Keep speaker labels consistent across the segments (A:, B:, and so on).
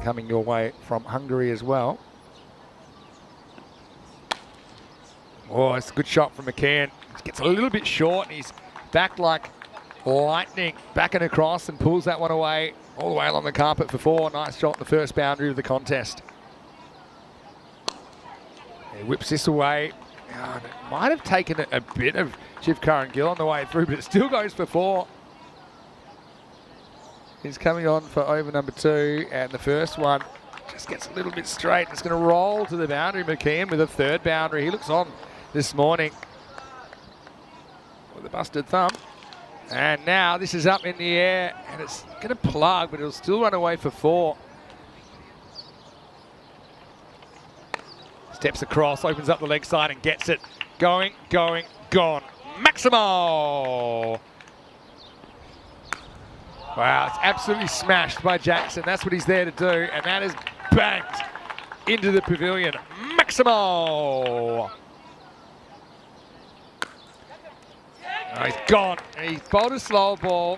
A: coming your way from Hungary as well. Oh, it's a good shot from McKeon. Gets a little bit short, and he's back like lightning, back and across, and pulls that one away, all the way along the carpet for 4. Nice shot, the first boundary of the contest. He whips this away. Oh, it might have taken a bit of Shiv Curran Gill on the way through, but it still goes for 4. He's coming on for over number 2, and the first one just gets a little bit straight. It's going to roll to the boundary. McKeon with a 3rd boundary. He looks on this morning with a busted thumb. And now this is up in the air, and it's going to plug, but it'll still run away for 4. Steps across, opens up the leg side and gets it. Going, gone. Maximo! Wow, it's absolutely smashed by Jackson. That's what he's there to do, and that is banked into the pavilion. Maximo! Oh, he's gone. He's bowled a slow ball.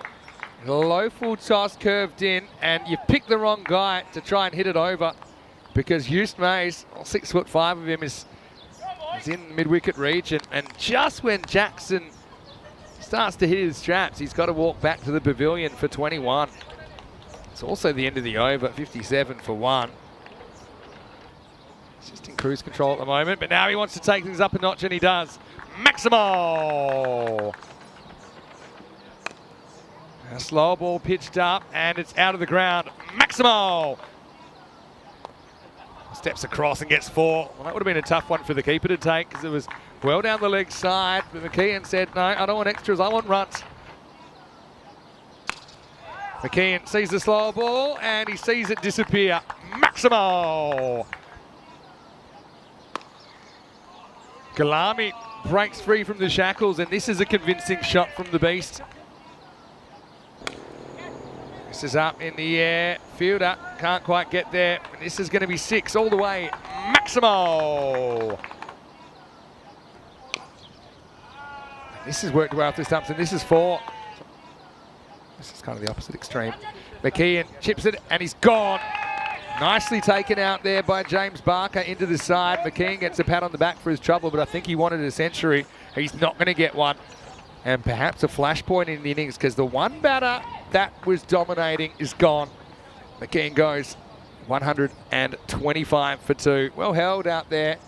A: Low full toss curved in, and you picked the wrong guy to try and hit it over, because Just Mays, 6'5" of him, is in the mid-wicket region, and just when Jackson starts to hit his straps, he's got to walk back to the pavilion for 21. It's also the end of the over, 57 for 1. He's just in cruise control at the moment, but now he wants to take things up a notch, and he does. Maximo! A slow ball pitched up, and it's out of the ground. Maximo! Steps across and gets 4. Well, that would have been a tough one for the keeper to take, because it was well down the leg side. But McKeon said, no, I don't want extras, I want runs. McKeon sees the slow ball, and he sees it disappear. Maximo! Galami breaks free from the shackles, and this is a convincing shot from the beast. This is up in the air. Fielder can't quite get there. And this is going to be 6 all the way. Maximo! This has worked well for stumps, and this is 4. This is kind of the opposite extreme. McKeon chips it, and he's gone. Nicely taken out there by James Barker into the side. McKeon gets a pat on the back for his trouble, but I think he wanted a century. He's not going to get one. And perhaps a flashpoint in the innings, because the one batter that was dominating is gone. McKeon goes 125 for 2. Well held out there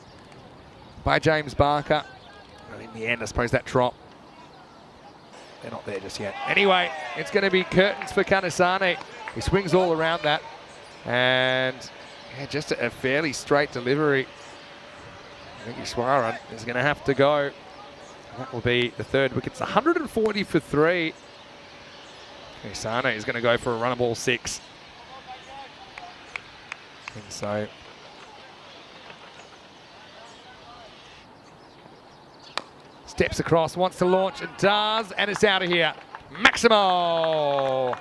A: by James Barker. But in the end, I suppose that drop, they're not there just yet. Anyway, it's going to be curtains for Kanasane. He swings all around that. And yeah, just a fairly straight delivery. I think Ishwaran is going to have to go. That will be the 3rd wicket. It's 140 for 3. Kanasane is going to go for a run of ball 6. And so steps across, wants to launch, and does, and it's out of here. Maximo!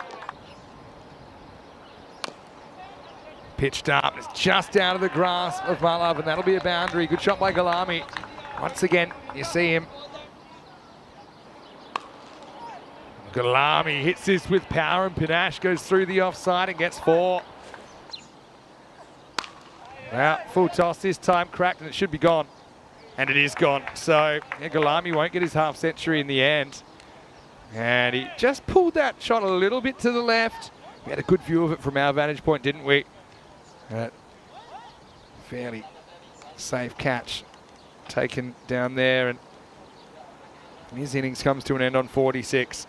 A: Pitched up, it's just out of the grasp of Malav, and that'll be a boundary. Good shot by Galami. Once again, you see him. Galami hits this with power and panache, goes through the offside and gets 4. Well, full toss this time, cracked, and it should be gone. And it is gone. So yeah, Galami won't get his half century in the end. And he just pulled that shot a little bit to the left. We had a good view of it from our vantage point, didn't we? Fairly safe catch taken down there, and his innings comes to an end on 46.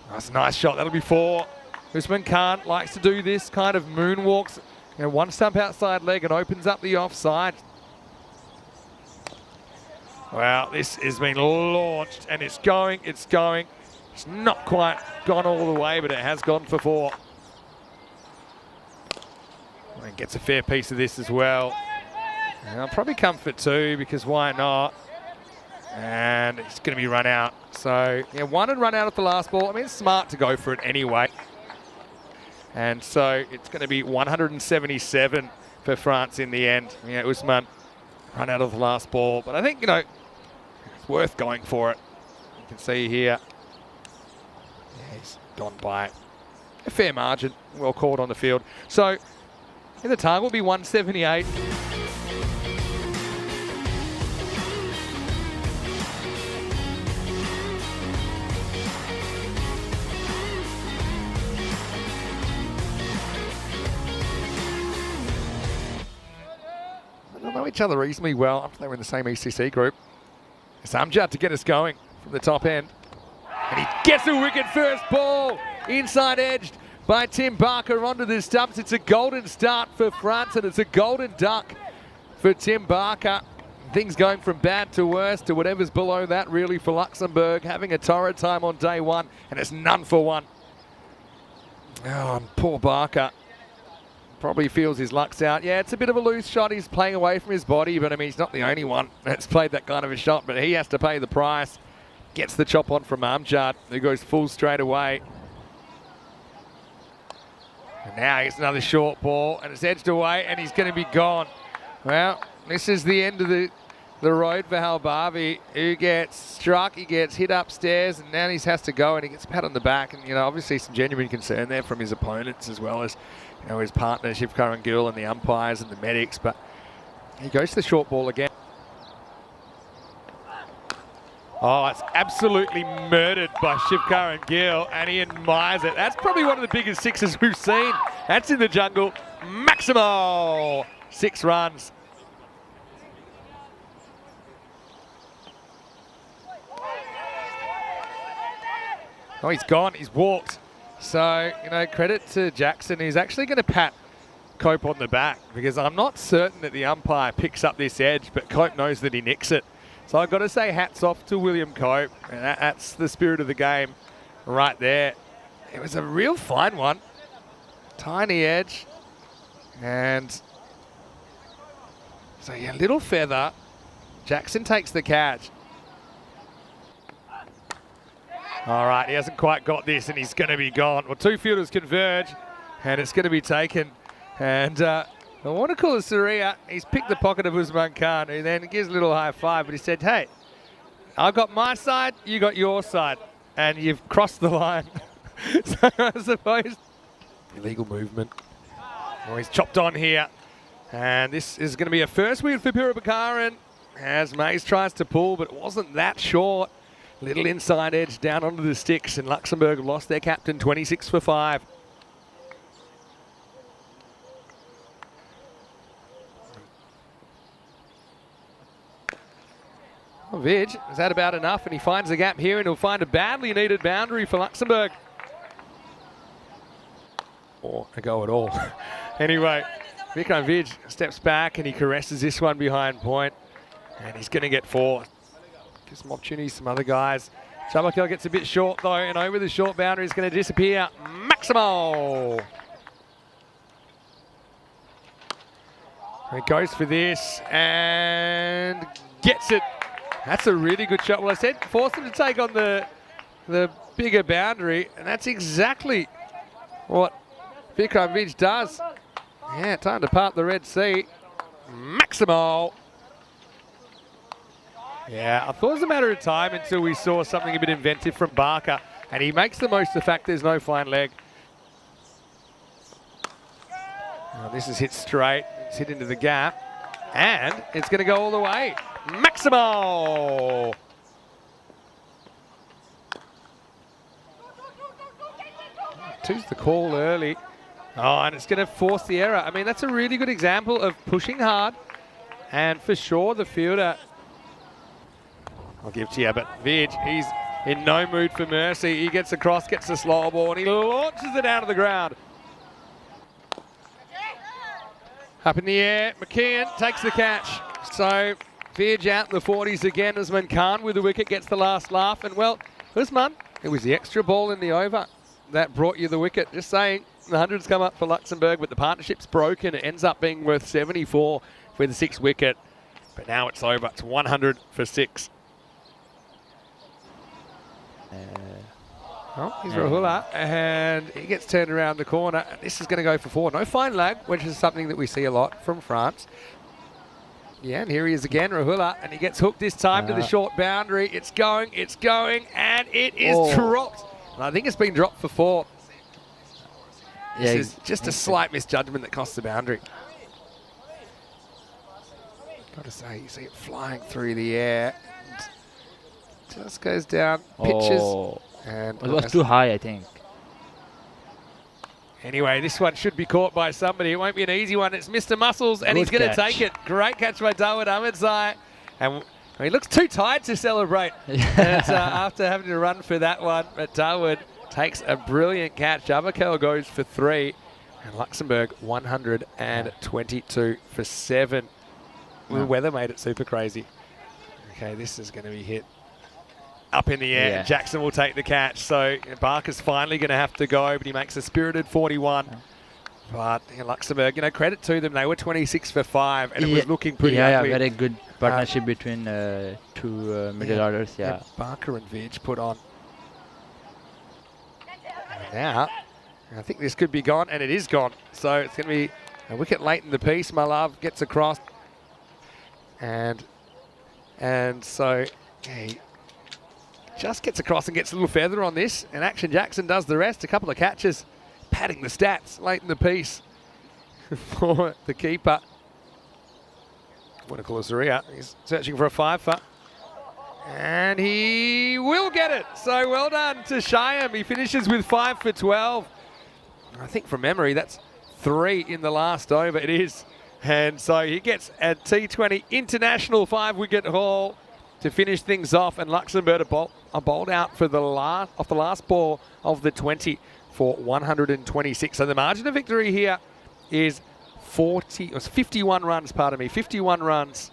A: That's a nice shot. That'll be 4. Usman Khan likes to do this kind of moonwalks. You know, one stump outside leg and opens up the offside. Well, this has been launched, and it's going. It's not quite gone all the way, but it has gone for 4. And gets a fair piece of this as well. And I'll probably come for 2, because why not? And it's going to be run out. So, yeah, 1 and run out at the last ball. I mean, it's smart to go for it anyway. And so it's going to be 177 for France in the end. Yeah, Usman run out of the last ball. But I think, you know, it's worth going for it. You can see here. Yeah, he's gone by a fair margin, well called on the field. So the target will be 178. They know each other reasonably well after they were in the same ECC group. It's Amjad to get us going from the top end. And he gets a wicket first ball. Inside edged by Tim Barker onto the stumps. It's a golden start for France and it's a golden duck for Tim Barker. Things going from bad to worse to whatever's below that really for Luxembourg. Having a torrid time on day one and it's none for one. Oh, and poor Barker. Probably feels his luck's out. Yeah, it's a bit of a loose shot. He's playing away from his body, but I mean, he's not the only one that's played that kind of a shot, but he has to pay the price. Gets the chop on from Amjad, who goes full straight away. And now it's another short ball, and it's edged away, and he's going to be gone. Well, this is the end of the road for Halbavi, who gets struck, he gets hit upstairs, and now he has to go, and he gets a pat on the back, and, you know, obviously some genuine concern there from his opponents as well as, you know, his partner, Shivkaran Gill, and the umpires and the medics, but he goes to the short ball again. Oh, it's absolutely murdered by Shivkaran Gill, and he admires it. That's probably one of the biggest sixes we've seen. That's in the jungle. Maximo! 6 runs. Oh, he's gone. He's walked. So, you know, credit to Jackson. He's actually going to pat Cope on the back because I'm not certain that the umpire picks up this edge, but Cope knows that he nicks it. So I've got to say hats off to William Cope. And that's the spirit of the game right there. It was a real fine one. Tiny edge. And so, yeah, little feather. Jackson takes the catch. All right, he hasn't quite got this and he's going to be gone. Well, 2 fielders converge and it's going to be taken. And I want to call it Surya. He's picked the pocket of Usman Khan, who then gives a little high five, but he said, hey, I've got my side, you got your side, and you've crossed the line. So I suppose illegal movement. Well, he's chopped on here. And this is going to be a first win for Purabakaran as Mays tries to pull, but it wasn't that short. Little inside edge down onto the sticks, and Luxembourg have lost their captain 26 for 5. Well, Vidge has had about enough, and he finds a gap here, and he'll find a badly needed boundary for Luxembourg. Or a go at all. Anyway, Vikram Vidge steps back, and he caresses this one behind point, and he's going to get 4. Gives some opportunities, some other guys. Chabakil gets a bit short though, and over the short boundary is going to disappear. Maximo! He goes for this and gets it. That's a really good shot. Well, I said force him to take on the bigger boundary, and that's exactly what Vikram Vidge does. Yeah, time to part the Red Sea. Maximo! Yeah, I thought it was a matter of time until we saw something a bit inventive from Barker, and he makes the most of the fact there's no fine leg. Now this is hit straight, it's hit into the gap, and it's going to go all the way. Maximo! Two's the call early. Oh, and it's going to force the error. I mean, that's a really good example of pushing hard, and for sure the fielder, I'll give to you, but Vidge, he's in no mood for mercy. He gets across, gets the slower ball, and he launches it out of the ground. Up in the air, McKeon takes the catch. So Vidge out in the 40s again. Usman Khan with the wicket gets the last laugh. And well, Usman, it was the extra ball in the over that brought you the wicket. Just saying, the 100's come up for Luxembourg, but the partnership's broken. It ends up being worth 74 for the 6th wicket. But now it's over. It's 100 for 6. Oh, he's Rahula, and he gets turned around the corner. This is going to go for 4. No fine lag, which is something that we see a lot from France. Yeah, and here he is again, Rahula, and he gets hooked this time to the short boundary. It's going, and it is dropped. And I think it's been dropped for 4. This is just a slight misjudgment that costs the boundary. Got to say, you see it flying through the air. And just goes down, pitches. And
B: it was too high, I think.
A: Anyway, this one should be caught by somebody. It won't be an easy one. It's Mr. Muscles, and he's going to take it. Great catch by Dawood Ahmedzai. And he looks too tired to celebrate. And it's, after having to run for that one, but Dawood takes a brilliant catch. Jabberkel goes for 3, and Luxembourg 122 for 7. The weather made it super crazy. Okay, this is going to be hit up in the air. Jackson will take the catch. So Barker's finally going to have to go, but he makes a spirited 41. But Luxembourg, credit to them. They were 26 for 5, and it was looking pretty ugly.
B: Yeah, very good partnership between two middle orders. Yeah.
A: Barker and Vidge put on. And now, I think this could be gone, and it is gone. So it's going to be a wicket late in the piece. My love gets across. And so he just gets across and gets a little feather on this, and Action Jackson does the rest. A couple of catches, padding the stats late in the piece for the keeper. Wunakula he's searching for a 5-for, and he will get it. So well done to Shyam. He finishes with 5 for 12. I think from memory that's 3 in the last over. It is. And so he gets a T20 international 5-wicket haul to finish things off, and Luxembourg are bowled out for the last ball of the 20 for 126. So the margin of victory here is 51 runs, 51 runs